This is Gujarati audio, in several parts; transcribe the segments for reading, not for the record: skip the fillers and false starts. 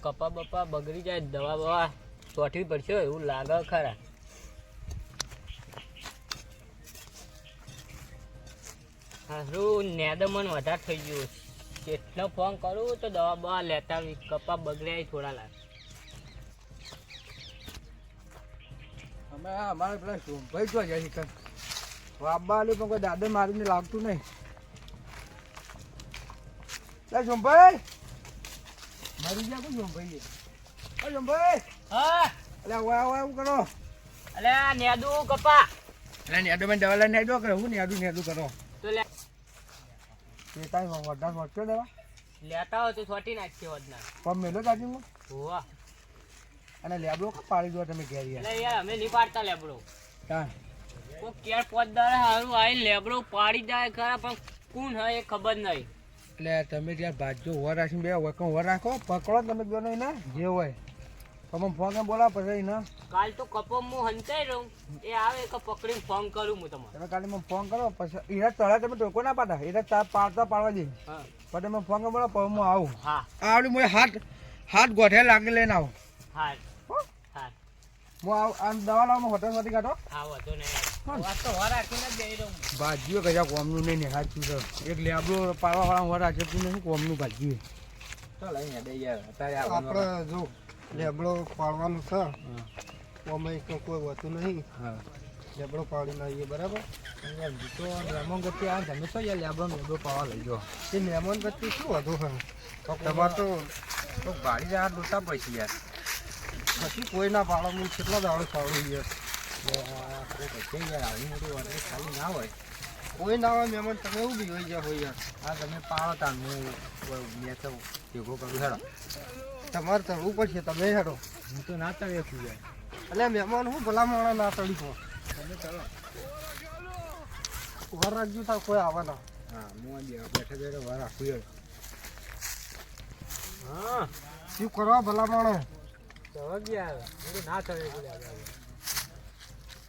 કપા બપા બગડી જાય દવા બવા ચોટવી પડશે એવું લાગે ખરા. હારું નેદમન વધારે થઈ ગયું. કેટલો ફોન કરું તો દવા બવા લેતા આવી. કપા બગડ્યા થોડા લાગે. અમે અમારે પેલા સોમભાઈ જો જાય છે વાબા આલી પણ કોઈ દાદા મારીને લાગતું નહીં. સોમભાઈ મરી ગયા કોઈ સોમભાઈ સોમભાઈ હા અલ્યા એવું કરો. અલે નેદુ કપા એટલે નેદો મેં દવા લઈને નેદો કરે હું નેદું કરો તો લે તે તાઈ વડા વટતો દેવા લેતા હોય તો છોટી નાખશે વધના પમ મેલો ચાર્જિંગમાં હોવા. અને લેબડો પાડી દો તમે ઘેર યાર. એટલે યાર અમે નહીં પાડતા લેબડો. હા કોઈ કેર પોત દાડે હારું આવીને લેબડો પાડી જાય ખરા પણ કોણ હોય એ ખબર નહીં. એટલે તમે ત્યાં ભાજો વર રાખીને બે વર રાખો પકડો તમે જો નહીં ને જે હોય તમે ફોન બોલાવો પછી ને કાલ તો કપો હું હંતાઈ રહું એ આવે કે પકડીને ફોન કરું હું તમારે. તમે કાલે મને ફોન કરો પછી એના તળે તમે ટોકો ના પાડતા એને પાડવા જઈએ હા પછી તમે ફોન બોલો પછી હું આવું. હા આવડી હું હાથ ગોઠે લાગી લઈને આવું. હા હા હું આમ દવા લાવું હોટલમાંથી કાઢો હા વાંધો નહીં. વાત તો વાર રાખીને જ જઈ રહું. ભાજીઓ કયા કોમનું નહીં ને સાચું છે. એક લેબડો પાડવા વાળા વર રાખે તું નહીં કોમનું ભાજીઓ. ચાલ અહીંયા દઈ યાર અત્યારે આપણે જો લેબડો પાડવાનું છે ઓમાં કોઈ હોતું નહીં. હા લેબડો પાડીને આવીએ બરાબર. યાર તો મહેમાન ગતિ આવે તમે શું યાર લેબડો પાવા લઈ જાઓ. એ મહેમાન વચ્ચે શું હતું હા તમારે તો ગાડી જવા દોતા પૈસા યાર પછી કોઈ ના પાડો હું કેટલા દાડો પાડું યાર. યાર આવી મોટું વર્ગ ખાલી ના હોય. કોઈ ના હોય મહેમાન તમે એવું બી હોઈ જાય હોય યાર. હા તમે પાડો તા મેં તો ભેગો કરું હેડો. તમારે ચડવું પડશે તમે હેડો. હું તો ના તળે છું યાર. એટલે મહેમાન હું ભલા માણા ના ચડી છો તમે ચલો. વર રાખજો તા કોઈ આવવાના. હા હું બેઠા બેઠા વાર રાખું યાર. હા શું કરવા ભલા માણો. ચલો યાર હું તો ના ચડે છું યાર.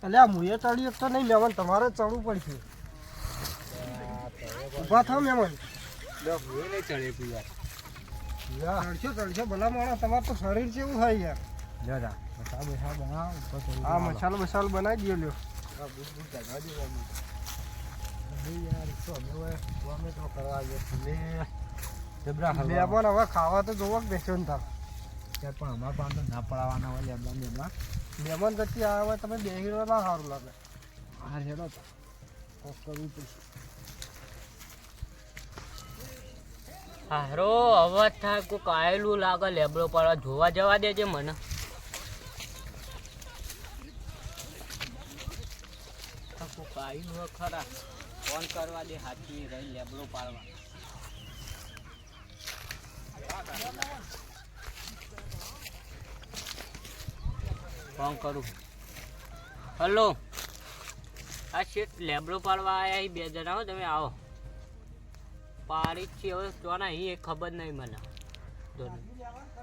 એટલે આ મુએ ચડી તો નહીં મહેમાન તમારે જ ચડવું પડશે. ઊભા થાવ મહેમાન. હું નહીં ચડે છું યાર. ચડશો ભલા માણો તમારે તો શરીર છે એવું થાય યાર. દાદા મસાલો બનાવો હા મસાલો બનાવી દો લ્યો. યાર તો અમે તો કરવા આવ્યો તમે જબરા મહેમાન હવે ખાવા તો જોવો કે બેસો ને તાર. પણ અમારા પાસે તો ના પડાવવાના હોય લેબડા મહેમાન પછી આવ્યા હોય તમે બેહીરો ના સારું લાગે. હા હેડો તો કરવું પડશે. હારો અવાજ થાય કોઈક આયેલું લાગે લેબડો પાડવા જોવા જવા દેજે મને. કોઈક આવ્યું હોય ખરા ફોન કરવા દે હાથી રહી લેબડો પાડવા. ફોન કરું. હલો આ શેઠ લેબડો પાડવા આવ્યા બે જણા હો તમે આવો. પાડી જ છે હવે તો ના એ ખબર નહીં મને.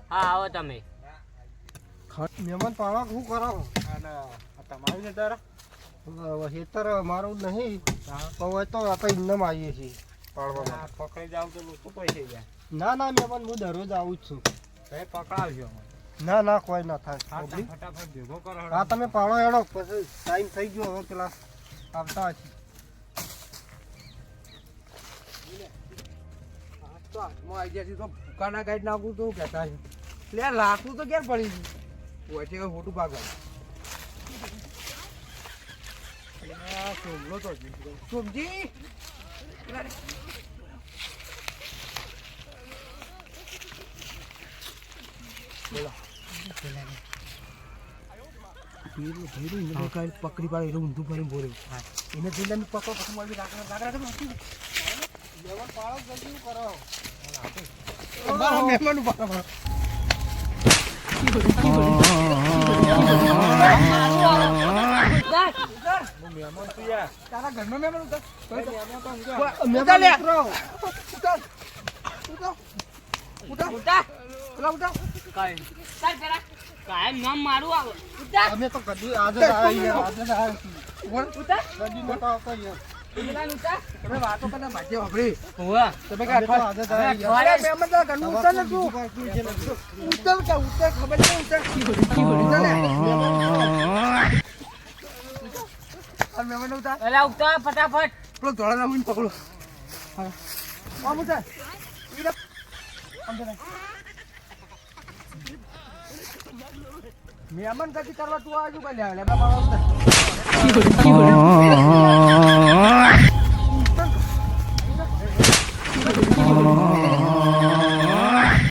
હા આવો તમે. મહેમાન પાડવા શું કરો. અને તમારું ને તારા હેતર મારું નહીં પણ હોય તો આપણે ઇન્દમ આવીએ છીએ પાડવા. પકડી જાવ તો લોકો પૈસા જાય. ના મહેમાન હું દરરોજ આવું જ છું. તમે પકડાવજો ના કોઈ ના થાય. ફટાફટ ભેગો કરો. હા તમે પાડો હેડો પછી ટાઈમ થઈ ગયો હવે પેલા આવતા હશે. તો હાથમાં આવી જાય તો ભૂકાના ગાઈડ નાખું તો કહેતા છે એટલે લાકડું તો ક્યાં પડી ગયું હોય છે ખોટું ભાગવા. સોમલો તો સોમજી પકડી પાડે એટલે ઊંધું ફરી બોલે એને જોઈને પકડો પછી મળી મહેમાન પાડો જલ્દી કરો. મહેમાન પાડો મહેમાન તું યાર તારા ઘરનો મહેમાન ઉતર કાયમ નામ મારું આવે. અમે તો કદી આજે જ આવ્યા યાર, આજે જ આવ્યા છીએ. કદી નતો આવતો યાર. તમે વાતો કરતા ભાજે વાપરી હોવા તમે અમે તો આજે તારે યાર. અરે મહેમાન તો ઘરનું ઉતર ને તું ઉતર કે ઉતર ખબર નહીં ઉતર અને મહેમાન ઉતર અલા ઉતાર ફટાફટ પેલો ધોળા નામ પકડો હા આમ ઉતર મહેમાન કદી કરવા તું આજુ કઈ લે બાબા ઉતર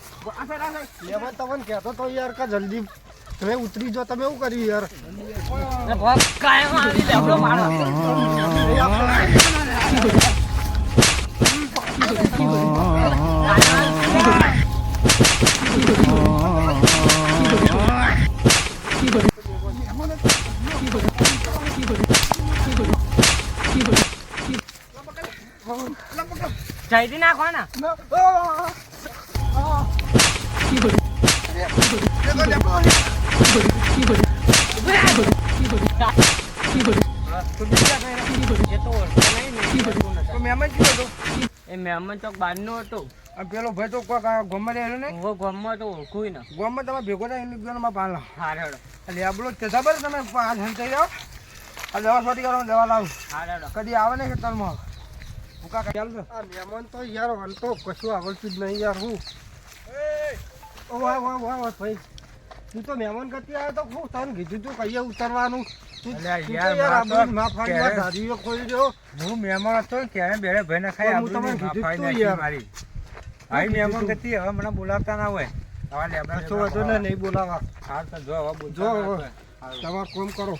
મહેમાન તમને કહેતો તો યાર કે જલ્દી તમે ઉતરી જો તમે એવું કર્યું યાર કાયમ આવી લેબડો મારો જલ્દી નાખો ને એ મહેમાન ચોક બાર નો હતો પેલો ભાઈ તો કોક ગોમાં રહેલો ને હું ગામમાં તો ઓળખું ને ગોમાં તમે ભેગો થાય એની દુકાનમાં પાલા હારેડો લેબડો જ કહેતા બરાબર તમે પાંચ હંચાઈ જાઓ આ દવા સ્વાતી કરો દવા લાવું હારેડો કદી આવે ને ખેતરમાં ભૂકા ચાલતો આ મહેમાન તો યાર વળતો કશું આવડતું જ નહીં યાર હું ઓ વાહ વાહ વાહ વાહ ભાઈ તું તો મહેમાન કરતી આવ્યો તો હું તને કીધું તું કહીએ ઉતરવાનું તું અલ્યા તું તો યાર, યાર વાત તો આપણી માફાની વાત ક્યારે? ધારીઓ ખોલી દો હું મહેમાન હતો ને ક્યારે બેરે ભાઈ ને ખાઈ હું તમને આબરૂની કીધું માફાઈ તું નાખી યાર. મારી આવી મહેમાન કરતી હવે મને બોલાવતા ના હોય આવા લેબડા કશો વાંધો ને નહીં બોલાવા હાલ તો જો હવે બોલતા જો ના હવે. હોય. હાલ. તમારે કોમ કરો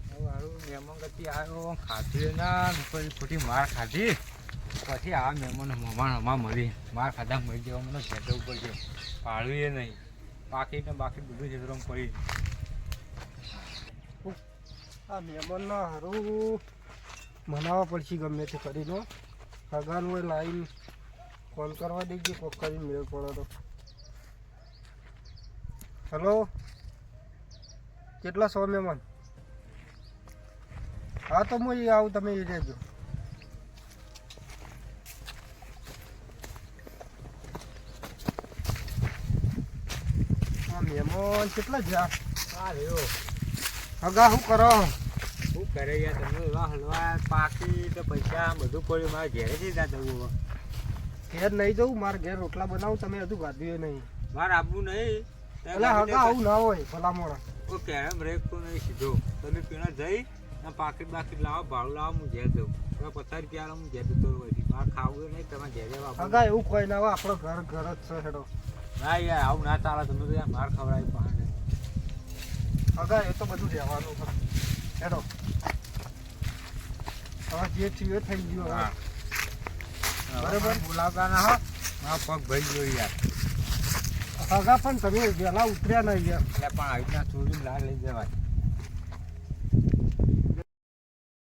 હવે હારું મહેમાન કરતી આવ્યો ખાધી ના પછી ખોટી માર ખાધી પછી આ મહેમાન હમા મળી માર ખાધા મળી જવા મને ઘેર જવું પડશે પાડવું એ નહીં બાકી ને બાકી બધું જતરમાં પડી આ મહેમાનના હારું મનાવવા પડશે ગમે તે કરીને હગાનું હોય લાઈન ફોન કરવા દેજે કોક કરીને મેળ પડે તો હેલો કેટલા સો મહેમાન હા તો હું આવું તમે એ રહેજો આ મહેમાન કેટલા જ્યાં હા રહ્યો હગા શું કરો શું કરે યાર તમે એવા હલવા પાકી તો પૈસા બધું પડ્યું મારે ઘેરેથી ના જવું હવે ઘેર નહીં જવું મારે ઘેર રોટલા બનાવું તમે હજુ ગાધ્યું નહીં મારે આપવું નહીં એટલે હગા આવું ના હોય ભલા મોડા ઓ કેરમ બ્રેક તો નહીં સીધો તમે પીણા જઈ ને પાકીટ બાકીટ લાવો ભાડું લાવો હું ઘેર જઉં તમે 50 રૂપિયા હું ઘેર જતો રહું મારે ખાવું નહીં તમે ઘેર જવા હગા એવું કોઈ ના હોય આપણો ઘર ઘર જ છે હેડો ના યાર આવું ના ચાલે તમે તો યાર માર ખવડાવી પાડે હગા એ તો બધું રહેવાનું છે હેડો હવે જે થયું એ થઈ ગયું હવે બરાબર બોલાવતા ના હો મારા પગ ભાઈ ગયો યાર હગા પણ તમે વહેલા ઉતર્યા નહીં યાર એટલે પણ આવી રીતના ચોરી લાલ લઈ જવાય